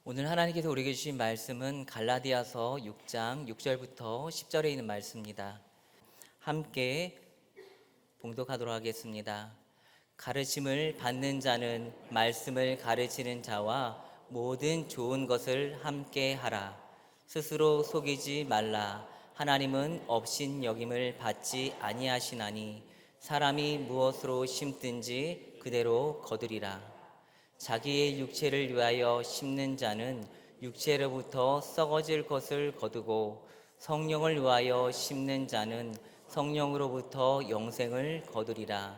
오늘 하나님께서 우리에게 주신 말씀은 갈라디아서 6장 6절부터 10절에 있는 말씀입니다. 함께 봉독하도록 하겠습니다. 가르침을 받는 자는 말씀을 가르치는 자와 모든 좋은 것을 함께 하라. 스스로 속이지 말라. 하나님은 업신여김을 받지 아니하시나니 사람이 무엇으로 심든지 그대로 거두리라. 자기의 육체를 위하여 심는 자는 육체로부터 썩어질 것을 거두고 성령을 위하여 심는 자는 성령으로부터 영생을 거두리라.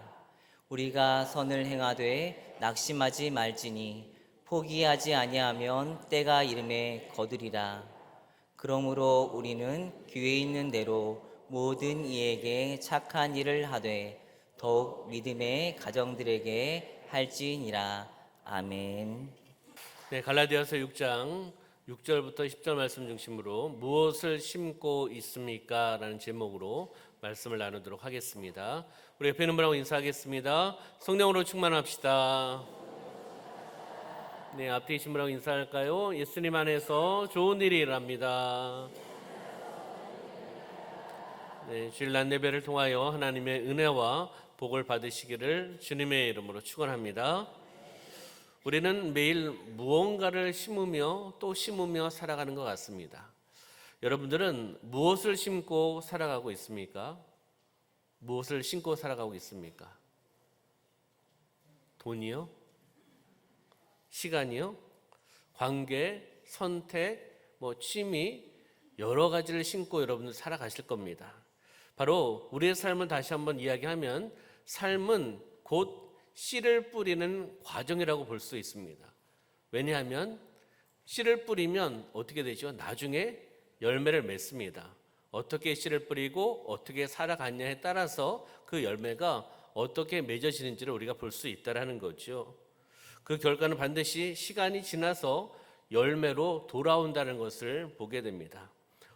우리가 선을 행하되 낙심하지 말지니 포기하지 아니하면 때가 이름에 거두리라. 그러므로 우리는 귀에 있는 대로 모든 이에게 착한 일을 하되 더욱 믿음의 가정들에게 할지니라. 아멘. 네, 갈라디아서 6장 6절부터 10절 말씀 중심으로 무엇을 심고 있습니까? 라는 제목으로 말씀을 나누도록 하겠습니다. 우리 옆에 있는 분하고 인사하겠습니다. 성령으로 충만합시다. 네, 앞에 계신 분하고 인사할까요? 예수님 안에서 좋은 일이 일어납니다. 네, 주일 낮 예배를 통하여 하나님의 은혜와 복을 받으시기를 주님의 이름으로 축원합니다. 우리는 매일 무언가를 심으며 또 심으며 살아가는 것 같습니다. 여러분들은 무엇을 심고 살아가고 있습니까? 무엇을 심고 살아가고 있습니까? 돈이요? 시간이요? 관계, 선택, 취미, 여러 가지를 심고 여러분들 살아가실 겁니다. 바로 우리의 삶을 다시 한번 이야기하면 삶은 곧 씨를 뿌리는 과정이라고 볼 수 있습니다. 왜냐하면 씨를 뿌리면 어떻게 되죠? 나중에 열매를 맺습니다. 어떻게 씨를 뿌리고 어떻게 살아갔냐에 따라서 그 열매가 어떻게 맺어지는지를 우리가 볼 수 있다는 거죠. 그 결과는 반드시 시간이 지나서 열매로 돌아온다는 것을 보게 됩니다.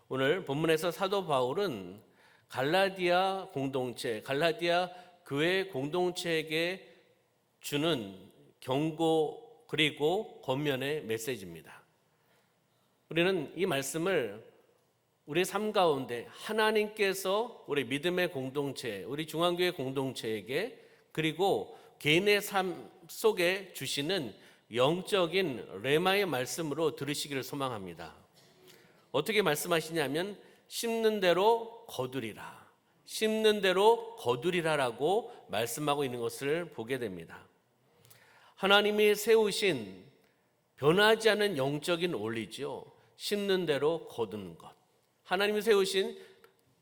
오늘 본문에서 사도 바울은 갈라디아 공동체, 갈라디아 교회 공동체에게 주는 경고 그리고 권면의 메시지입니다. 우리는 이 말씀을 우리 삶 가운데 하나님께서 우리 믿음의 공동체, 우리 중앙교회 공동체에게 그리고 개인의 삶 속에 주시는 영적인 레마의 말씀으로 들으시기를 소망합니다. 어떻게 말씀하시냐면 심는 대로 거두리라. 심는 대로 거두리라라고 말씀하고 있는 것을 보게 됩니다. 하나님이 세우신 변하지 않는 영적인 원리죠. 심는 대로 거두는 것. 하나님이 세우신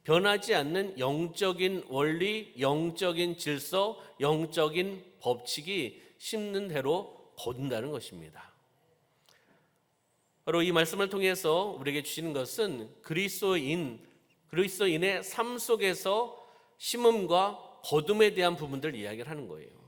변하지 않는 영적인 원리, 영적인 질서, 영적인 법칙이 심는 대로 거둔다는 것입니다. 바로 이 말씀을 통해서 우리에게 주시는 것은 그리스도인의 삶 속에서 심음과 거둠에 대한 부분들을 이야기를 하는 거예요.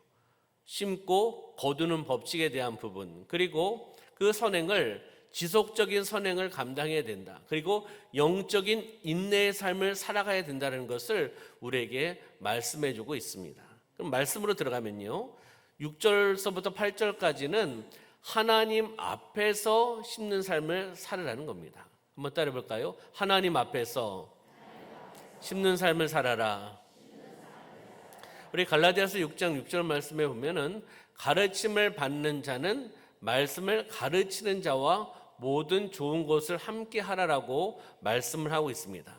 심고 거두는 법칙에 대한 부분, 그리고 그 선행을 지속적인 선행을 감당해야 된다. 그리고 영적인 인내의 삶을 살아가야 된다는 것을 우리에게 말씀해 주고 있습니다. 그럼 말씀으로 들어가면요, 6절서부터 8절까지는 하나님 앞에서 심는 삶을 살으라는 겁니다. 한번 따라해 볼까요? 하나님 앞에서 심는 삶을 살아라. 우리 갈라디아서 6장 6절 말씀에 보면은 가르침을 받는 자는 말씀을 가르치는 자와 모든 좋은 것을 함께 하라라고 말씀을 하고 있습니다.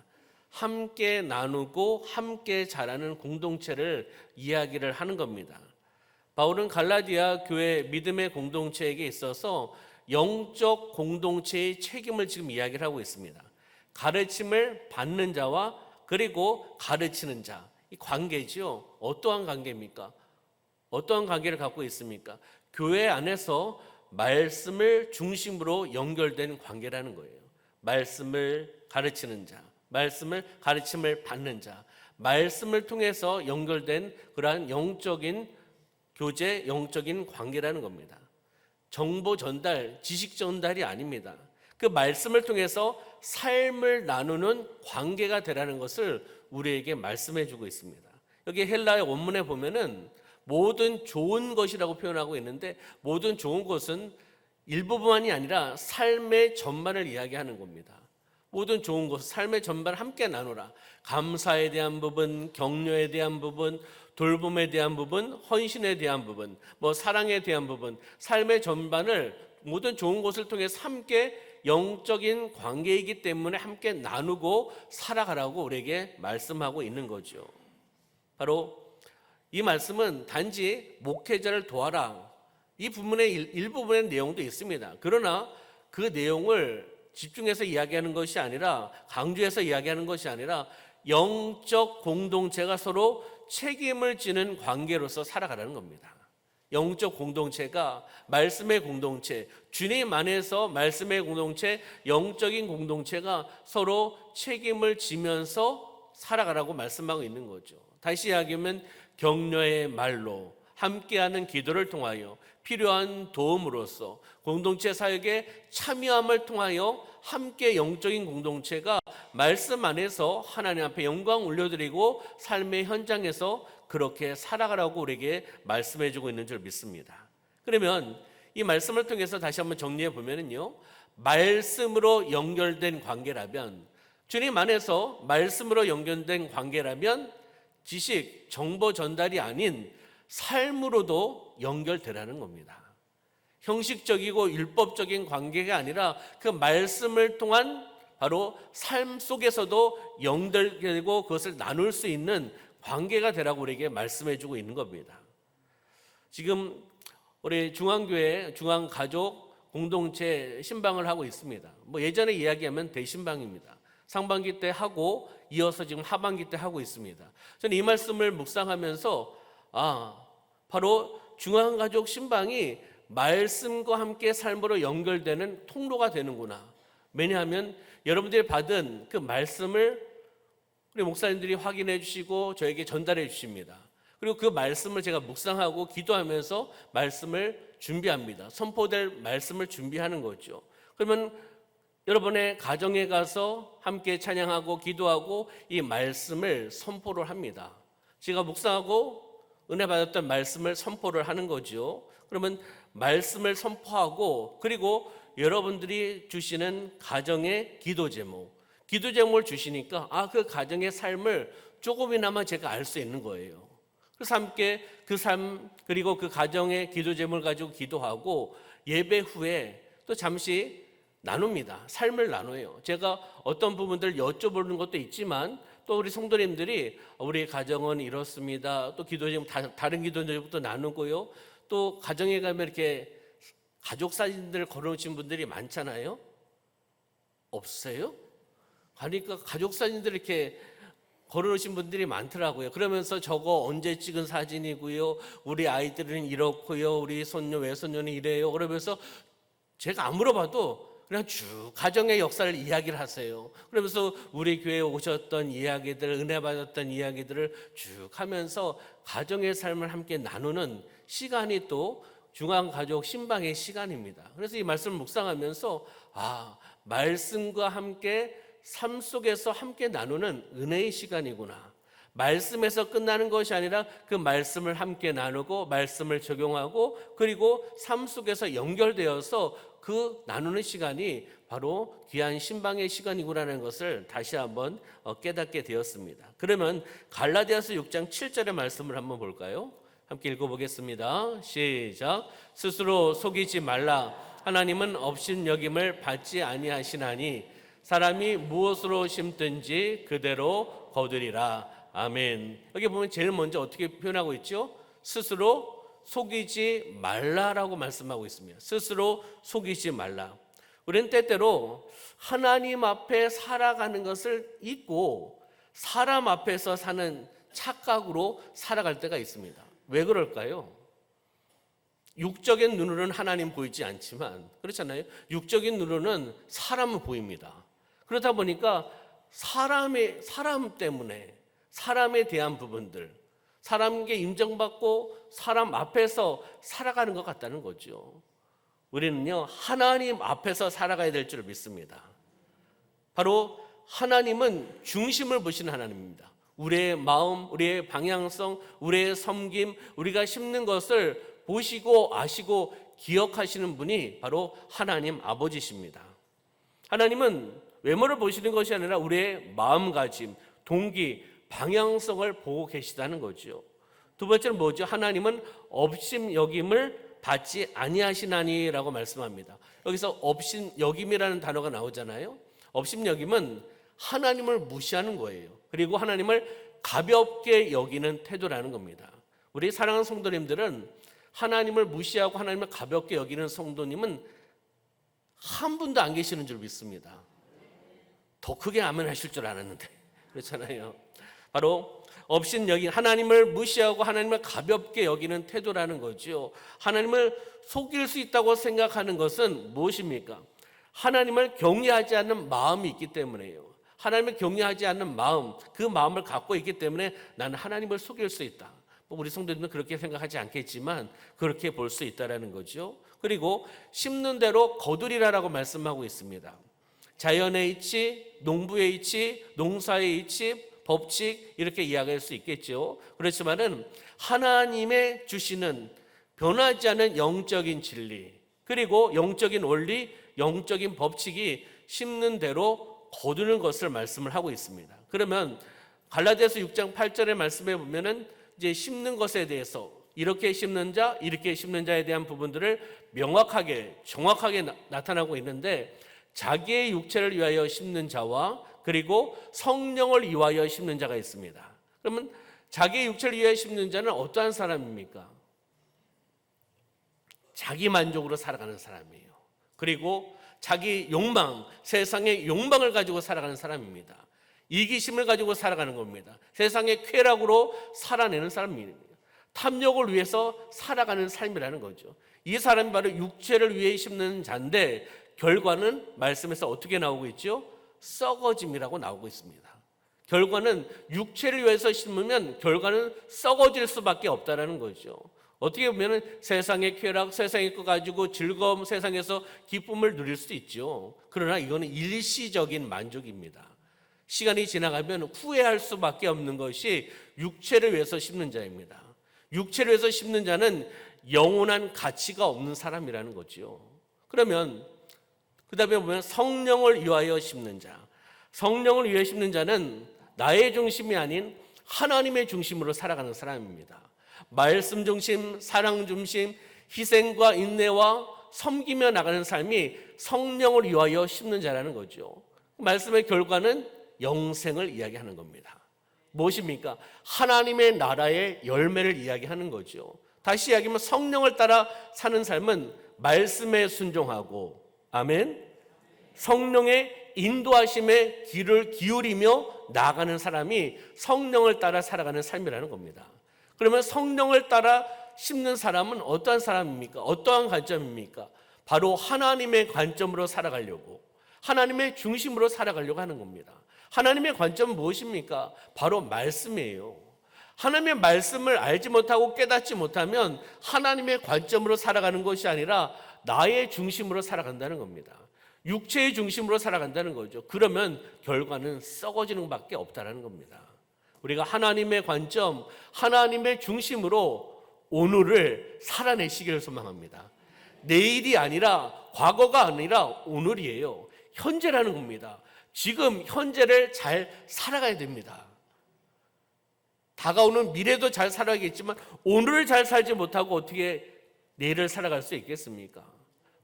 함께 나누고 함께 자라는 공동체를 이야기를 하는 겁니다. 바울은 갈라디아 교회 믿음의 공동체에게 있어서 영적 공동체의 책임을 지금 이야기를 하고 있습니다. 가르침을 받는 자와 그리고 가르치는 자, 이 관계지요. 어떠한 관계입니까? 어떠한 관계를 갖고 있습니까? 교회 안에서 말씀을 중심으로 연결된 관계라는 거예요. 말씀을 가르치는 자, 말씀을 가르침을 받는 자, 말씀을 통해서 연결된 그러한 영적인 교제, 영적인 관계라는 겁니다. 정보 전달, 지식 전달이 아닙니다. 그 말씀을 통해서 삶을 나누는 관계가 되라는 것을 우리에게 말씀해 주고 있습니다. 여기 헬라의 원문에 보면은 모든 좋은 것이라고 표현하고 있는데, 모든 좋은 것은 일부분만이 아니라 삶의 전반을 이야기하는 겁니다. 모든 좋은 것, 삶의 전반을 함께 나누라. 감사에 대한 부분, 격려에 대한 부분, 돌봄에 대한 부분, 헌신에 대한 부분, 사랑에 대한 부분, 삶의 전반을 모든 좋은 것을 통해서 함께 영적인 관계이기 때문에 함께 나누고 살아가라고 우리에게 말씀하고 있는 거죠. 바로 이 말씀은 단지 목회자를 도와라, 이 부분의 일부분의 내용도 있습니다. 그러나 그 내용을 집중해서 이야기하는 것이 아니라, 강조해서 이야기하는 것이 아니라 영적 공동체가 서로 책임을 지는 관계로서 살아가라는 겁니다. 영적 공동체가 말씀의 공동체, 주님 안에서 말씀의 공동체, 영적인 공동체가 서로 책임을 지면서 살아가라고 말씀하고 있는 거죠. 다시 이야기하면 격려의 말로, 함께하는 기도를 통하여, 필요한 도움으로써, 공동체 사역에 참여함을 통하여 함께 영적인 공동체가 말씀 안에서 하나님 앞에 영광 올려드리고 삶의 현장에서 그렇게 살아가라고 우리에게 말씀해 주고 있는 줄 믿습니다. 그러면 이 말씀을 통해서 다시 한번 정리해 보면요, 말씀으로 연결된 관계라면, 주님 안에서 말씀으로 연결된 관계라면 지식, 정보 전달이 아닌 삶으로도 연결되라는 겁니다. 형식적이고 율법적인 관계가 아니라 그 말씀을 통한 바로 삶 속에서도 연결되고 그것을 나눌 수 있는 관계가 되라고 우리에게 말씀해 주고 있는 겁니다. 지금 우리 중앙교회 중앙가족 공동체 신방을 하고 있습니다. 예전에 이야기하면 대신방입니다. 상반기 때 하고 이어서 지금 하반기 때 하고 있습니다. 저는 이 말씀을 묵상하면서 바로 중앙가족 신방이 말씀과 함께 삶으로 연결되는 통로가 되는구나. 왜냐하면 여러분들이 받은 그 말씀을 우리 목사님들이 확인해 주시고 저에게 전달해 주십니다. 그리고 그 말씀을 제가 묵상하고 기도하면서 말씀을 준비합니다. 선포될 말씀을 준비하는 거죠. 그러면 여러분의 가정에 가서 함께 찬양하고 기도하고 이 말씀을 선포를 합니다. 제가 묵상하고 은혜 받았던 말씀을 선포를 하는 거죠. 그러면 말씀을 선포하고, 그리고 여러분들이 주시는 가정의 기도 제목을 주시니까 그 가정의 삶을 조금이나마 제가 알 수 있는 거예요. 그래서 함께 그 삶, 그리고 그 가정의 기도 제목을 가지고 기도하고 예배 후에 또 잠시 나눕니다. 삶을 나눠요. 제가 어떤 부분들 여쭤보는 것도 있지만 또 우리 성도님들이 우리 가정은 이렇습니다. 또 기도 제목, 다른 기도 제목도 나누고요. 또 가정에 가면 이렇게 가족 사진들 걸어놓으신 분들이 많잖아요. 없어요? 가니까 가족 사진들 이렇게 걸어놓으신 분들이 많더라고요. 그러면서 저거 언제 찍은 사진이고요, 우리 아이들은 이렇고요, 우리 손녀 외손녀는 이래요. 그러면서 제가 안 물어봐도 그냥 쭉 가정의 역사를 이야기를 하세요. 그러면서 우리 교회에 오셨던 이야기들, 은혜 받았던 이야기들을 쭉 하면서 가정의 삶을 함께 나누는 시간이 또 중앙가족 신방의 시간입니다. 그래서 이 말씀을 묵상하면서 말씀과 함께 삶 속에서 함께 나누는 은혜의 시간이구나. 말씀에서 끝나는 것이 아니라 그 말씀을 함께 나누고 말씀을 적용하고 그리고 삶 속에서 연결되어서 그 나누는 시간이 바로 귀한 신방의 시간이구나라는 것을 다시 한번 깨닫게 되었습니다. 그러면 갈라디아서 6장 7절의 말씀을 한번 볼까요? 함께 읽어보겠습니다. 시작. 스스로 속이지 말라. 하나님은 업신여김을 받지 아니하시나니 사람이 무엇으로 심든지 그대로 거두리라. 아멘. 여기 보면 제일 먼저 어떻게 표현하고 있죠? 스스로 속이지 말라라고 말씀하고 있습니다. 스스로 속이지 말라. 우리는 때때로 하나님 앞에 살아가는 것을 잊고 사람 앞에서 사는 착각으로 살아갈 때가 있습니다. 왜 그럴까요? 육적인 눈으로는 하나님 보이지 않지만, 그렇잖아요. 육적인 눈으로는 사람은 보입니다. 그러다 보니까 사람 때문에 사람에 대한 부분들, 사람에게 인정받고 사람 앞에서 살아가는 것 같다는 거죠. 우리는요, 하나님 앞에서 살아가야 될 줄 믿습니다. 바로 하나님은 중심을 보시는 하나님입니다. 우리의 마음, 우리의 방향성, 우리의 섬김, 우리가 심는 것을 보시고 아시고 기억하시는 분이 바로 하나님 아버지십니다. 하나님은 외모를 보시는 것이 아니라 우리의 마음가짐, 동기, 방향성을 보고 계시다는 거죠. 두 번째는 뭐죠? 하나님은 업신여김을 받지 아니하시나니라고 말씀합니다. 여기서 업신여김이라는 단어가 나오잖아요. 업신여김은 하나님을 무시하는 거예요. 그리고 하나님을 가볍게 여기는 태도라는 겁니다. 우리 사랑하는 성도님들은 하나님을 무시하고 하나님을 가볍게 여기는 성도님은 한 분도 안 계시는 줄 믿습니다. 더 크게 아멘 하실 줄 알았는데 그렇잖아요. 바로 업신여긴, 하나님을 무시하고 하나님을 가볍게 여기는 태도라는 거죠. 하나님을 속일 수 있다고 생각하는 것은 무엇입니까? 하나님을 경외하지 않는 마음이 있기 때문에요. 하나님을 경외하지 않는 마음, 그 마음을 갖고 있기 때문에 나는 하나님을 속일 수 있다. 우리 성도님은 그렇게 생각하지 않겠지만 그렇게 볼 수 있다라는 거죠. 그리고 심는 대로 거두리라라고 말씀하고 있습니다. 자연의 이치, 농부의 이치, 농사의 이치, 법칙 이렇게 이야기할 수 있겠죠. 그렇지만은 하나님의 주시는 변하지 않는 영적인 진리, 그리고 영적인 원리, 영적인 법칙이 심는 대로 거두는 것을 말씀을 하고 있습니다. 그러면 갈라디아서 6장 8절의 말씀에 보면은 이제 심는 것에 대해서 이렇게 심는 자, 이렇게 심는 자에 대한 부분들을 명확하게, 정확하게 나타나고 있는데, 자기의 육체를 위하여 심는 자와 그리고 성령을 위하여 심는 자가 있습니다. 그러면 자기의 육체를 위하여 심는 자는 어떠한 사람입니까? 자기 만족으로 살아가는 사람이에요. 그리고 자기 욕망, 세상의 욕망을 가지고 살아가는 사람입니다. 이기심을 가지고 살아가는 겁니다. 세상의 쾌락으로 살아내는 사람입니다. 탐욕을 위해서 살아가는 삶이라는 거죠. 이 사람이 바로 육체를 위해 심는 자인데 결과는 말씀에서 어떻게 나오고 있죠? 썩어짐이라고 나오고 있습니다. 결과는 육체를 위해서 심으면 결과는 썩어질 수밖에 없다는 거죠. 어떻게 보면 세상의 쾌락, 세상의 것 가지고 즐거움, 세상에서 기쁨을 누릴 수 있죠. 그러나 이거는 일시적인 만족입니다. 시간이 지나가면 후회할 수밖에 없는 것이 육체를 위해서 심는 자입니다. 육체를 위해서 심는 자는 영원한 가치가 없는 사람이라는 거죠. 그러면 그 다음에 보면 성령을 위하여 심는 자, 성령을 위하여 심는 자는 나의 중심이 아닌 하나님의 중심으로 살아가는 사람입니다. 말씀 중심, 사랑 중심, 희생과 인내와 섬기며 나가는 삶이 성령을 위하여 심는 자라는 거죠. 말씀의 결과는 영생을 이야기하는 겁니다. 무엇입니까? 하나님의 나라의 열매를 이야기하는 거죠. 다시 이야기하면 성령을 따라 사는 삶은 말씀에 순종하고, 아멘, 성령의 인도하심에 귀를 기울이며 나아가는 사람이 성령을 따라 살아가는 삶이라는 겁니다. 그러면 성령을 따라 심는 사람은 어떠한 사람입니까? 어떠한 관점입니까? 바로 하나님의 관점으로 살아가려고, 하나님의 중심으로 살아가려고 하는 겁니다. 하나님의 관점은 무엇입니까? 바로 말씀이에요. 하나님의 말씀을 알지 못하고 깨닫지 못하면 하나님의 관점으로 살아가는 것이 아니라 나의 중심으로 살아간다는 겁니다. 육체의 중심으로 살아간다는 거죠. 그러면 결과는 썩어지는 것밖에 없다는 겁니다. 우리가 하나님의 관점, 하나님의 중심으로 오늘을 살아내시기를 소망합니다. 내일이 아니라, 과거가 아니라 오늘이에요. 현재라는 겁니다. 지금 현재를 잘 살아가야 됩니다. 다가오는 미래도 잘 살아야겠지만 오늘을 잘 살지 못하고 어떻게 내일을 살아갈 수 있겠습니까?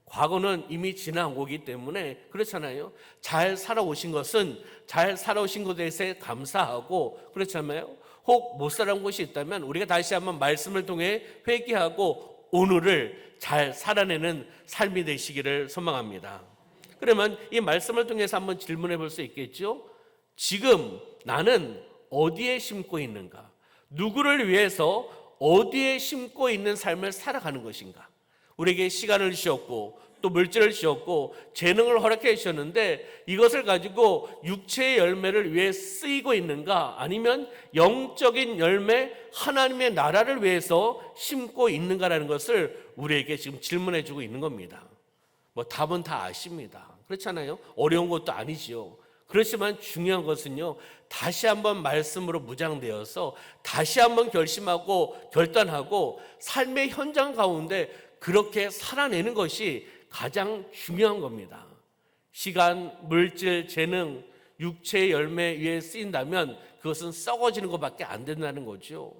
과거는 이미 지난 거기 때문에 그렇잖아요. 잘 살아오신 것은 잘 살아오신 것에 대해서 감사하고, 그렇잖아요. 혹 못 살아온 것이 있다면 우리가 다시 한번 말씀을 통해 회개하고 오늘을 잘 살아내는 삶이 되시기를 소망합니다. 그러면 이 말씀을 통해서 한번 질문해 볼 수 있겠죠? 지금 나는 어디에 심고 있는가? 누구를 위해서 어디에 심고 있는 삶을 살아가는 것인가? 우리에게 시간을 주셨고 또 물질을 주셨고 재능을 허락해 주셨는데 이것을 가지고 육체의 열매를 위해 쓰이고 있는가? 아니면 영적인 열매, 하나님의 나라를 위해서 심고 있는가라는 것을 우리에게 지금 질문해 주고 있는 겁니다. 뭐 답은 다 아십니다. 그렇잖아요. 어려운 것도 아니지요. 그렇지만 중요한 것은요, 다시 한번 말씀으로 무장되어서 다시 한번 결심하고 결단하고 삶의 현장 가운데 그렇게 살아내는 것이 가장 중요한 겁니다. 시간, 물질, 재능, 육체의 열매 위에 쓰인다면 그것은 썩어지는 것밖에 안 된다는 거죠.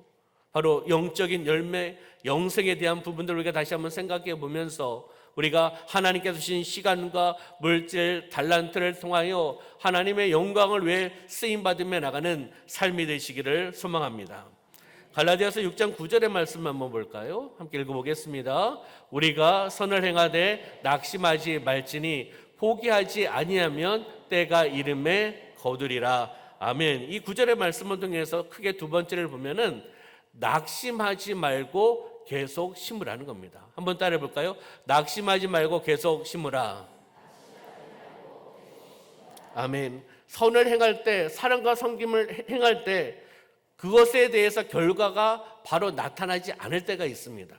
바로 영적인 열매, 영생에 대한 부분들을 우리가 다시 한번 생각해 보면서 우리가 하나님께서 주신 시간과 물질, 달란트를 통하여 하나님의 영광을 위해 쓰임받으며 나가는 삶이 되시기를 소망합니다. 갈라디아서 6장 9절의 말씀 한번 볼까요? 함께 읽어보겠습니다. 우리가 선을 행하되 낙심하지 말지니 포기하지 아니하면 때가 이름에 거두리라. 아멘. 이 9절의 말씀을 통해서 크게 두 번째를 보면은 낙심하지 말고 계속 심으라는 겁니다. 한번 따라해 볼까요? 낙심하지 말고 계속 심으라. 아멘. 선을 행할 때, 사랑과 섬김을 행할 때 그것에 대해서 결과가 바로 나타나지 않을 때가 있습니다.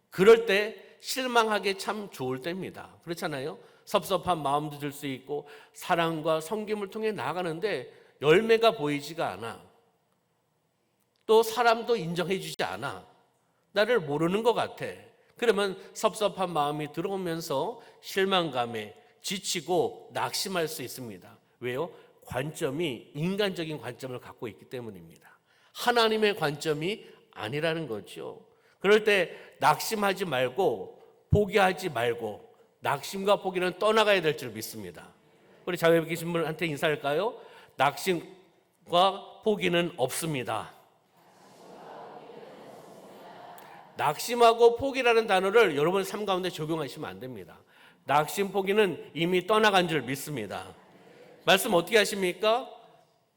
그럴 때 실망하기 참 좋을 때입니다. 그렇잖아요? 섭섭한 마음도 들 수 있고 사랑과 섬김을 통해 나아가는데 열매가 보이지가 않아. 또 사람도 인정해 주지 않아. 나를 모르는 것 같아. 그러면 섭섭한 마음이 들어오면서 실망감에 지치고 낙심할 수 있습니다. 왜요? 관점이 인간적인 관점을 갖고 있기 때문입니다. 하나님의 관점이 아니라는 거죠. 그럴 때 낙심하지 말고 포기하지 말고 낙심과 포기는 떠나가야 될 줄 믿습니다. 우리 자외 계신 분한테 인사할까요? 낙심과 포기는 없습니다. 낙심하고 포기라는 단어를 여러분 삶 가운데 적용하시면 안 됩니다. 낙심, 포기는 이미 떠나간 줄 믿습니다. 말씀 어떻게 하십니까?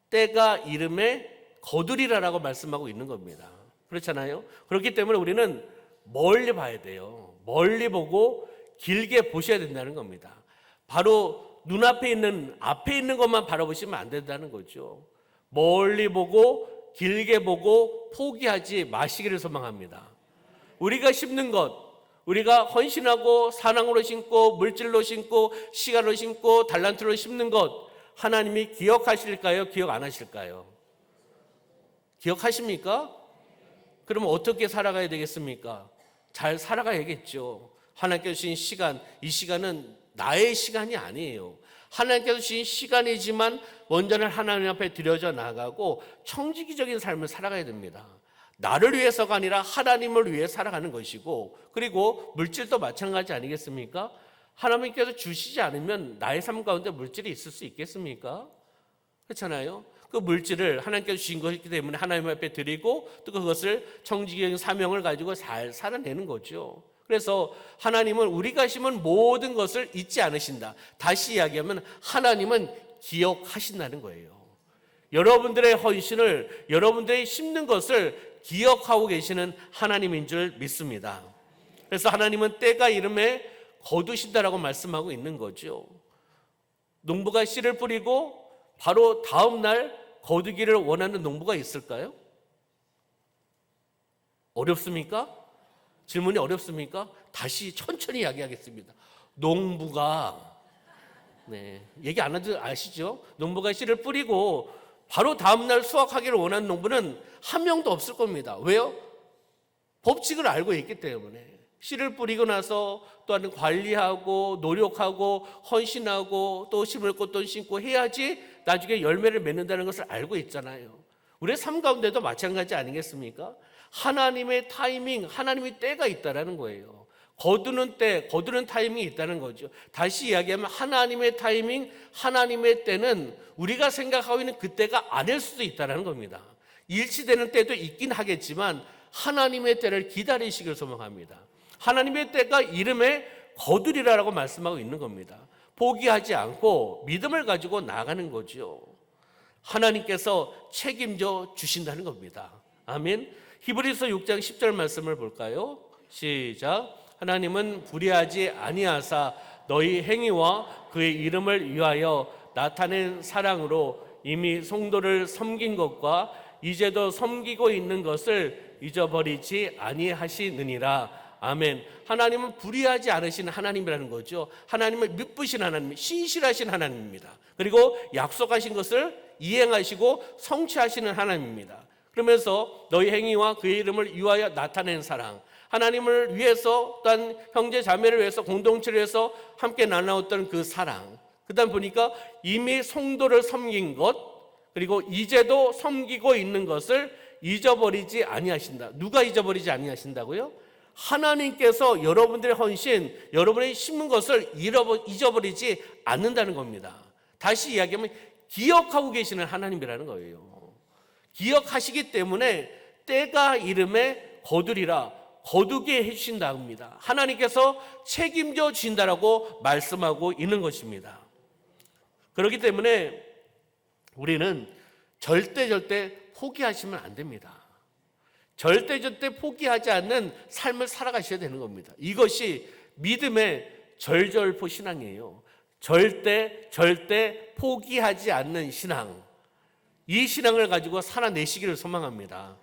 때가 이름에 거두리라라고 말씀하고 있는 겁니다. 그렇잖아요? 그렇기 때문에 우리는 멀리 봐야 돼요. 멀리 보고 길게 보셔야 된다는 겁니다. 바로 눈앞에 있는 앞에 있는 것만 바라보시면 안 된다는 거죠. 멀리 보고 길게 보고 포기하지 마시기를 소망합니다. 우리가 심는 것, 우리가 헌신하고 사랑으로 심고 물질로 심고 시간으로 심고 달란트로 심는 것 하나님이 기억하실까요? 기억 안 하실까요? 기억하십니까? 그러면 어떻게 살아가야 되겠습니까? 잘 살아가야겠죠. 하나님께서 주신 시간, 이 시간은 나의 시간이 아니에요. 하나님께서 주신 시간이지만 먼저는 하나님 앞에 드려져 나가고 청지기적인 삶을 살아가야 됩니다. 나를 위해서가 아니라 하나님을 위해 살아가는 것이고, 그리고 물질도 마찬가지 아니겠습니까? 하나님께서 주시지 않으면 나의 삶 가운데 물질이 있을 수 있겠습니까? 그렇잖아요. 그 물질을 하나님께서 주신 것이기 때문에 하나님 앞에 드리고 또 그것을 청지기적인 사명을 가지고 잘 살아내는 거죠. 그래서 하나님은 우리가 심은 모든 것을 잊지 않으신다. 다시 이야기하면 하나님은 기억하신다는 거예요. 여러분들의 헌신을, 여러분들의 심는 것을 기억하고 계시는 하나님인 줄 믿습니다. 그래서 하나님은 때가 이름에 거두신다라고 말씀하고 있는 거죠. 농부가 씨를 뿌리고 바로 다음 날 거두기를 원하는 농부가 있을까요? 어렵습니까? 질문이 어렵습니까? 다시 천천히 이야기하겠습니다. 농부가 얘기 안 해도 아시죠? 농부가 씨를 뿌리고 바로 다음날 수확하기를 원하는 농부는 한 명도 없을 겁니다. 왜요? 법칙을 알고 있기 때문에. 씨를 뿌리고 나서 또한 관리하고 노력하고 헌신하고 또 심을 것도 심고 해야지 나중에 열매를 맺는다는 것을 알고 있잖아요. 우리의 삶 가운데도 마찬가지 아니겠습니까? 하나님의 타이밍, 하나님의 때가 있다는 거예요. 거두는 때, 거두는 타이밍이 있다는 거죠. 다시 이야기하면 하나님의 타이밍, 하나님의 때는 우리가 생각하고 있는 그 때가 아닐 수도 있다는 겁니다. 일치되는 때도 있긴 하겠지만 하나님의 때를 기다리시길 소망합니다. 하나님의 때가 이름에 거두리라라고 말씀하고 있는 겁니다. 포기하지 않고 믿음을 가지고 나가는 거죠. 하나님께서 책임져 주신다는 겁니다. 아멘. 히브리서 6장 10절 말씀을 볼까요? 시작. 하나님은 불의하지 아니하사 너희 행위와 그의 이름을 위하여 나타낸 사랑으로 이미 성도를 섬긴 것과 이제도 섬기고 있는 것을 잊어버리지 아니하시느니라. 아멘. 하나님은 불의하지 않으신 하나님이라는 거죠. 하나님은 미쁘신 하나님, 신실하신 하나님입니다. 그리고 약속하신 것을 이행하시고 성취하시는 하나님입니다. 그러면서 너희 행위와 그의 이름을 위하여 나타낸 사랑, 하나님을 위해서 또한 형제 자매를 위해서 공동체를 위해서 함께 나누었던 그 사랑, 그다음 보니까 이미 성도를 섬긴 것, 그리고 이제도 섬기고 있는 것을 잊어버리지 아니하신다. 누가 잊어버리지 아니하신다고요? 하나님께서 여러분들의 헌신, 여러분의 심은 것을 잊어버리지 않는다는 겁니다. 다시 이야기하면 기억하고 계시는 하나님이라는 거예요. 기억하시기 때문에 때가 이름에 거두리라, 거두게 해주신다 합니다. 하나님께서 책임져 주신다라고 말씀하고 있는 것입니다. 그렇기 때문에 우리는 절대 포기하시면 안 됩니다. 절대 포기하지 않는 삶을 살아가셔야 되는 겁니다. 이것이 믿음의 절절포 신앙이에요. 절대 포기하지 않는 신앙. 이 신앙을 가지고 살아내시기를 소망합니다.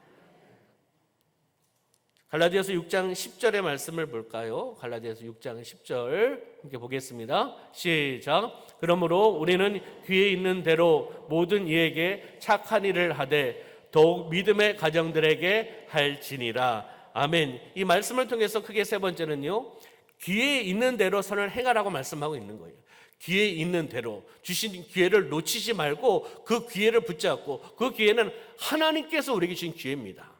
갈라디아서 6장 10절의 말씀을 볼까요? 갈라디아서 6장 10절 함께 보겠습니다. 시작. 그러므로 우리는 귀에 있는 대로 모든 이에게 착한 일을 하되 더욱 믿음의 가정들에게 할지니라. 아멘. 이 말씀을 통해서 크게 세 번째는요, 귀에 있는 대로 선을 행하라고 말씀하고 있는 거예요. 귀에 있는 대로 주신 기회를 놓치지 말고 그 기회를 붙잡고, 그 기회는 하나님께서 우리에게 주신 기회입니다.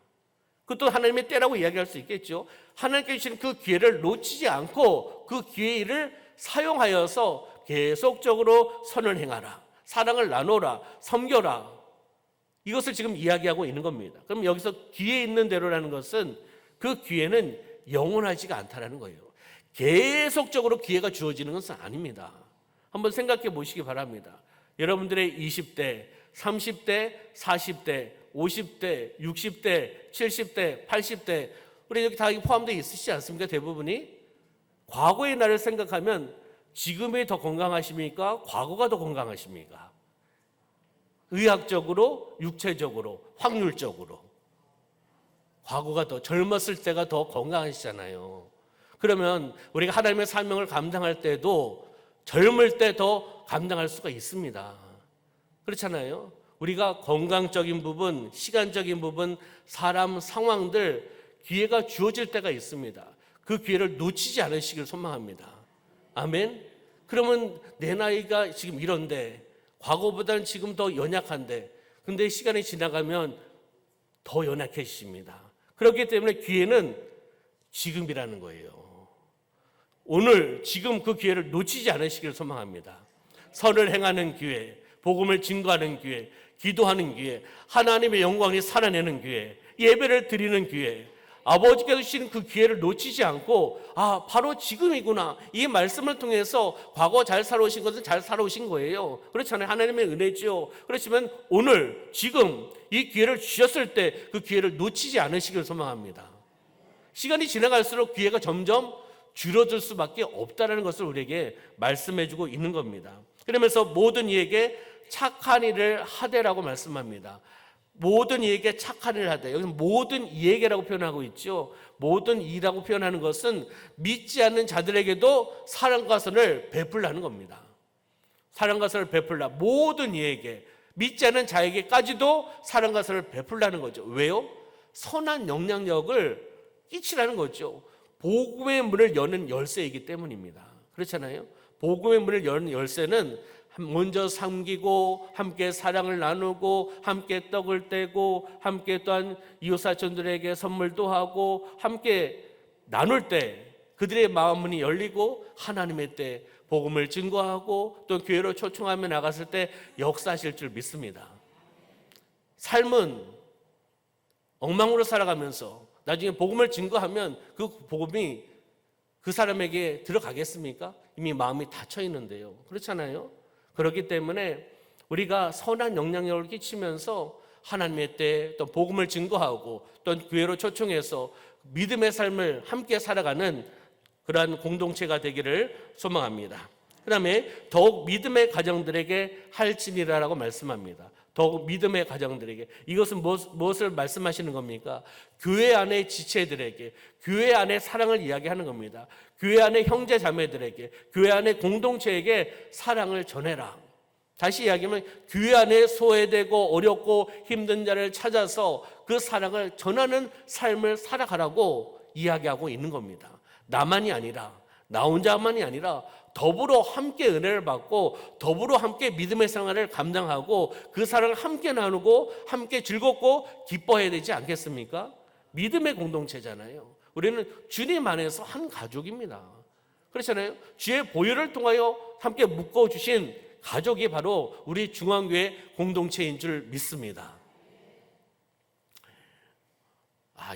그것도 하나님의 때라고 이야기할 수 있겠죠. 하나님께서 주신 그 기회를 놓치지 않고 그 기회를 사용하여서 계속적으로 선을 행하라, 사랑을 나누라, 섬겨라, 이것을 지금 이야기하고 있는 겁니다. 그럼 여기서 귀에 있는 대로라는 것은 그 기회는 영원하지가 않다라는 거예요. 계속적으로 기회가 주어지는 것은 아닙니다. 한번 생각해 보시기 바랍니다. 여러분들의 20대, 30대, 40대, 50대, 60대, 70대, 80대, 우리 여기 다 포함되어 있으시지 않습니까? 대부분이. 과거의 나를 생각하면 지금이 더 건강하십니까? 과거가 더 건강하십니까? 의학적으로, 육체적으로, 확률적으로. 과거가 더, 젊었을 때가 더 건강하시잖아요. 그러면 우리가 하나님의 사명을 감당할 때도 젊을 때 더 감당할 수가 있습니다. 그렇잖아요. 우리가 건강적인 부분, 시간적인 부분, 사람, 상황들, 기회가 주어질 때가 있습니다. 그 기회를 놓치지 않으시길 소망합니다. 아멘. 그러면 내 나이가 지금 이런데, 과거보다는 지금 더 연약한데, 근데 시간이 지나가면 더 연약해지십니다. 그렇기 때문에 기회는 지금이라는 거예요. 오늘 지금 그 기회를 놓치지 않으시길 소망합니다. 선을 행하는 기회, 복음을 증거하는 기회, 기도하는 기회, 하나님의 영광이 살아내는 기회, 예배를 드리는 기회, 아버지께서 주신 그 기회를 놓치지 않고, 아, 바로 지금이구나, 이 말씀을 통해서 과거 잘 살아오신 것은 잘 살아오신 거예요. 그렇잖아요. 하나님의 은혜죠. 그렇지만 오늘 지금 이 기회를 주셨을 때 그 기회를 놓치지 않으시길 소망합니다. 시간이 지나갈수록 기회가 점점 줄어들 수밖에 없다는 것을 우리에게 말씀해주고 있는 겁니다. 그러면서 모든 이에게 착한 일을 하되라고 말씀합니다. 모든 이에게 착한 일을 하되, 여기서 모든 이에게라고 표현하고 있죠. 모든 이라고 표현하는 것은 믿지 않는 자들에게도 사랑과 선을 베풀라는 겁니다. 사랑과 선을 베풀라. 모든 이에게, 믿지 않는 자에게까지도 사랑과 선을 베풀라는 거죠. 왜요? 선한 영향력을 끼치라는 거죠. 복음의 문을 여는 열쇠이기 때문입니다. 그렇잖아요. 복음의 문을 여는 열쇠는 먼저 섬기고, 함께 사랑을 나누고, 함께 떡을 떼고, 함께 또한 이웃사촌들에게 선물도 하고, 함께 나눌 때 그들의 마음문이 열리고, 하나님의 때 복음을 증거하고, 또 교회로 초청하며 나갔을 때 역사하실 줄 믿습니다. 삶은 엉망으로 살아가면서 나중에 복음을 증거하면 그 복음이 그 사람에게 들어가겠습니까? 이미 마음이 닫혀 있는데요. 그렇잖아요. 그렇기 때문에 우리가 선한 영향력을 끼치면서 하나님의 때 또 복음을 증거하고, 또 교회로 초청해서 믿음의 삶을 함께 살아가는 그러한 공동체가 되기를 소망합니다. 그 다음에 더욱 믿음의 가정들에게 할지니라라고 말씀합니다. 더욱 믿음의 가정들에게. 이것은 무엇을 말씀하시는 겁니까? 교회 안의 지체들에게, 교회 안의 사랑을 이야기하는 겁니다. 교회 안의 형제 자매들에게, 교회 안의 공동체에게 사랑을 전해라. 다시 이야기하면 교회 안에 소외되고 어렵고 힘든 자를 찾아서 그 사랑을 전하는 삶을 살아가라고 이야기하고 있는 겁니다. 나만이 아니라, 나 혼자만이 아니라 더불어 함께 은혜를 받고 더불어 함께 믿음의 생활을 감당하고 그 사랑을 함께 나누고 함께 즐겁고 기뻐해야 되지 않겠습니까? 믿음의 공동체잖아요. 우리는 주님 안에서 한 가족입니다. 그렇잖아요. 주의 보혈을 통하여 함께 묶어주신 가족이 바로 우리 중앙교회 공동체인 줄 믿습니다.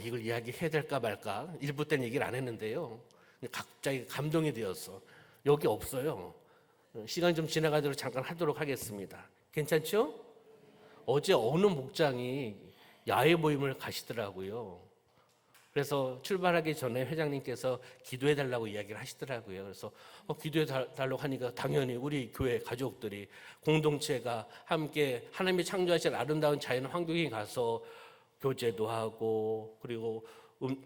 이걸 이야기해야 될까 말까 1부 때는 얘기를 안 했는데요. 갑자기 감동이 되어서 여기 없어요. 시간 좀 지나가도록 잠깐 하도록 하겠습니다. 괜찮죠? 어제 어느 목장이 야외 모임을 가시더라고요. 그래서 출발하기 전에 회장님께서 기도해 달라고 이야기를 하시더라고요. 그래서 기도해 달라고 하니까 당연히 우리 교회 가족들이 공동체가 함께 하나님이 창조하신 아름다운 자연 환경에 가서 교제도 하고 그리고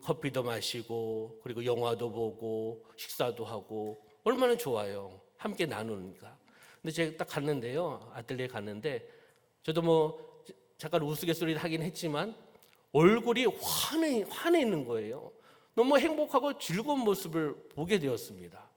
커피도 마시고 그리고 영화도 보고 식사도 하고 얼마나 좋아요. 함께 나누니까. 근데 제가 딱 갔는데요. 아틀리에 갔는데 저도 잠깐 우스갯소리를 하긴 했지만 얼굴이 환해 있는 거예요. 너무 행복하고 즐거운 모습을 보게 되었습니다.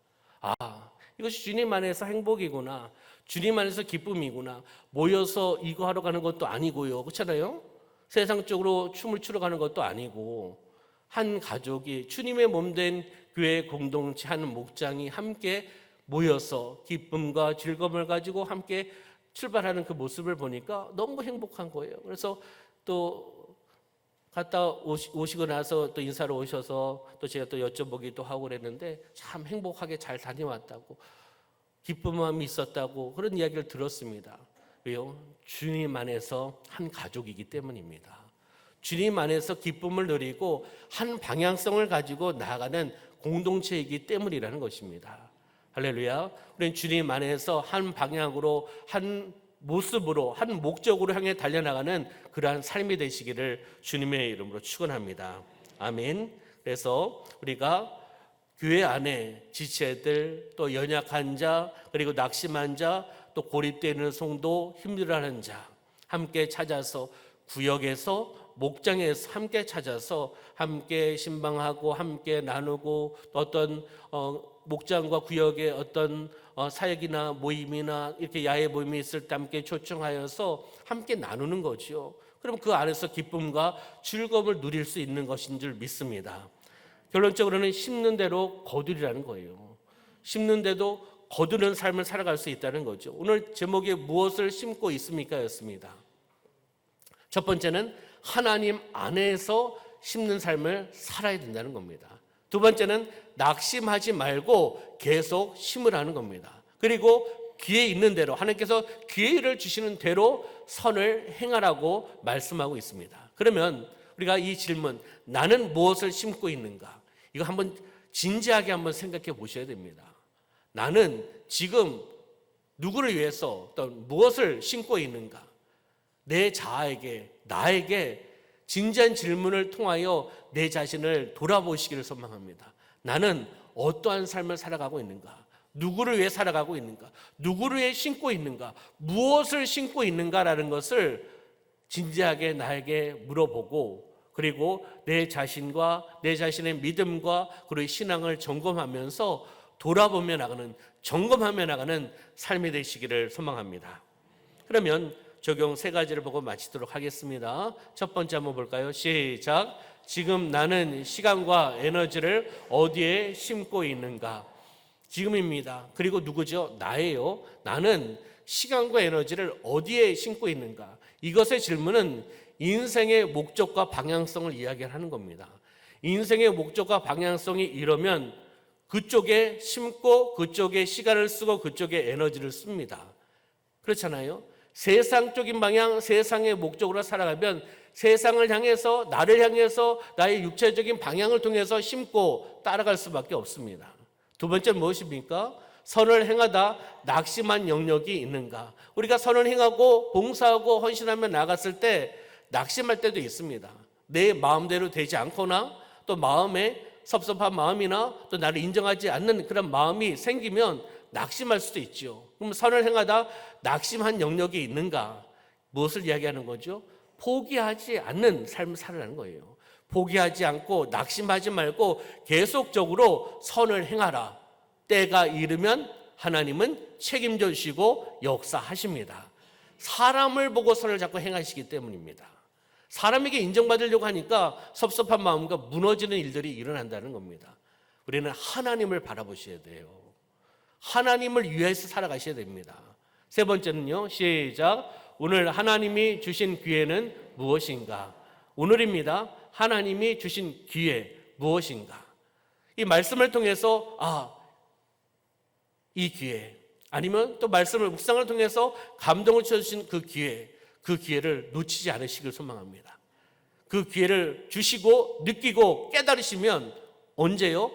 이것이 주님 안에서 행복이구나. 주님 안에서 기쁨이구나. 모여서 이거 하러 가는 것도 아니고요. 그렇잖아요? 세상적으로 춤을 추러 가는 것도 아니고 한 가족이 주님의 몸된 교회 공동체 한 목장이 함께 모여서 기쁨과 즐거움을 가지고 함께 출발하는 그 모습을 보니까 너무 행복한 거예요. 그래서 또 갔다 오시고 나서 또 인사를 오셔서 또 제가 또 여쭤보기도 하고 그랬는데 참 행복하게 잘 다녀왔다고 기쁨함이 있었다고 그런 이야기를 들었습니다. 왜요? 주님 안에서 한 가족이기 때문입니다. 주님 안에서 기쁨을 누리고 한 방향성을 가지고 나아가는 공동체이기 때문이라는 것입니다. 할렐루야. 우리는 주님 안에서 한 방향으로 한 모습으로 한 목적으로 향해 달려나가는 그러한 삶이 되시기를 주님의 이름으로 축원합니다. 아멘. 그래서 우리가 교회 안에 지체들 또 연약한 자 그리고 낙심한 자 또 고립되어 있는 성도 힘들어하는 자 함께 찾아서 구역에서 목장에서 함께 찾아서 함께 신방하고 함께 나누고 또 어떤 목장과 구역의 어떤 사역이나 모임이나 이렇게 야외 모임이 있을 때 함께 초청하여서 함께 나누는 거죠. 그럼 그 안에서 기쁨과 즐거움을 누릴 수 있는 것인 줄 믿습니다. 결론적으로는 심는 대로 거두리라는 거예요. 심는 대로 거두는 삶을 살아갈 수 있다는 거죠. 오늘 제목이 무엇을 심고 있습니까? 였습니다. 첫 번째는 하나님 안에서 심는 삶을 살아야 된다는 겁니다. 두 번째는 낙심하지 말고 계속 심으라는 겁니다. 그리고 귀에 있는 대로 하나님께서 기회를 주시는 대로 선을 행하라고 말씀하고 있습니다. 그러면 우리가 이 질문 나는 무엇을 심고 있는가 이거 한번 진지하게 한번 생각해 보셔야 됩니다. 나는 지금 누구를 위해서 어떤 무엇을 심고 있는가 내 자아에게 나에게 진지한 질문을 통하여 내 자신을 돌아보시기를 소망합니다. 나는 어떠한 삶을 살아가고 있는가? 누구를 위해 살아가고 있는가? 누구를 위해 심고 있는가? 무엇을 심고 있는가라는 것을 진지하게 나에게 물어보고 그리고 내 자신과 내 자신의 믿음과 그리고 신앙을 점검하면서 돌아보며 나가는 점검하며 나가는 삶이 되시기를 소망합니다. 그러면 적용 세 가지를 보고 마치도록 하겠습니다. 첫 번째 한번 볼까요? 시작. 지금 나는 시간과 에너지를 어디에 심고 있는가? 지금입니다. 그리고 누구죠? 나예요. 나는 시간과 에너지를 어디에 심고 있는가? 이것의 질문은 인생의 목적과 방향성을 이야기하는 겁니다. 인생의 목적과 방향성이 이러면 그쪽에 심고 그쪽에 시간을 쓰고 그쪽에 에너지를 씁니다. 그렇잖아요. 세상적인 방향, 세상의 목적으로 살아가면 세상을 향해서 나를 향해서 나의 육체적인 방향을 통해서 심고 따라갈 수밖에 없습니다. 두 번째는 무엇입니까? 선을 행하다 낙심한 영역이 있는가? 우리가 선을 행하고 봉사하고 헌신하며 나갔을 때 낙심할 때도 있습니다. 내 마음대로 되지 않거나 또 마음에 섭섭한 마음이나 또 나를 인정하지 않는 그런 마음이 생기면 낙심할 수도 있죠. 그럼 선을 행하다 낙심한 영역이 있는가? 무엇을 이야기하는 거죠? 포기하지 않는 삶을 살아가는 거예요. 포기하지 않고 낙심하지 말고 계속적으로 선을 행하라. 때가 이르면 하나님은 책임져 주시고 역사하십니다. 사람을 보고 선을 자꾸 행하시기 때문입니다. 사람에게 인정받으려고 하니까 섭섭한 마음과 무너지는 일들이 일어난다는 겁니다. 우리는 하나님을 바라보셔야 돼요. 하나님을 위해서 살아가셔야 됩니다. 세 번째는요, 시작. 오늘 하나님이 주신 기회는 무엇인가? 오늘입니다. 하나님이 주신 기회 무엇인가? 이 말씀을 통해서 이 기회, 아니면 또 말씀을 묵상을 통해서 감동을 주신 그 기회를 놓치지 않으시길 소망합니다. 그 기회를 주시고 느끼고 깨달으시면 언제요?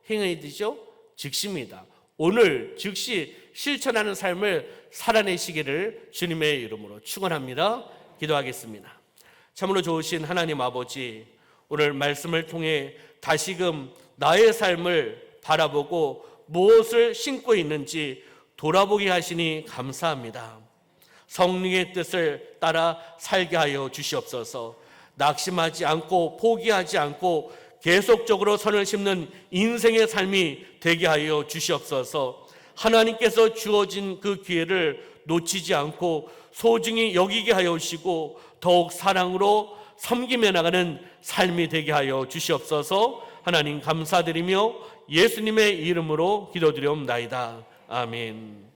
행해야 되죠? 즉시입니다. 오늘 즉시 실천하는 삶을 살아내시기를 주님의 이름으로 축원합니다. 기도하겠습니다. 참으로 좋으신 하나님 아버지, 오늘 말씀을 통해 다시금 나의 삶을 바라보고 무엇을 신고 있는지 돌아보게 하시니 감사합니다. 성령의 뜻을 따라 살게 하여 주시옵소서. 낙심하지 않고 포기하지 않고 계속적으로 선을 심는 인생의 삶이 되게 하여 주시옵소서. 하나님께서 주어진 그 기회를 놓치지 않고 소중히 여기게 하여 주시고 더욱 사랑으로 섬기며 나가는 삶이 되게 하여 주시옵소서. 하나님 감사드리며 예수님의 이름으로 기도드리옵나이다. 아멘.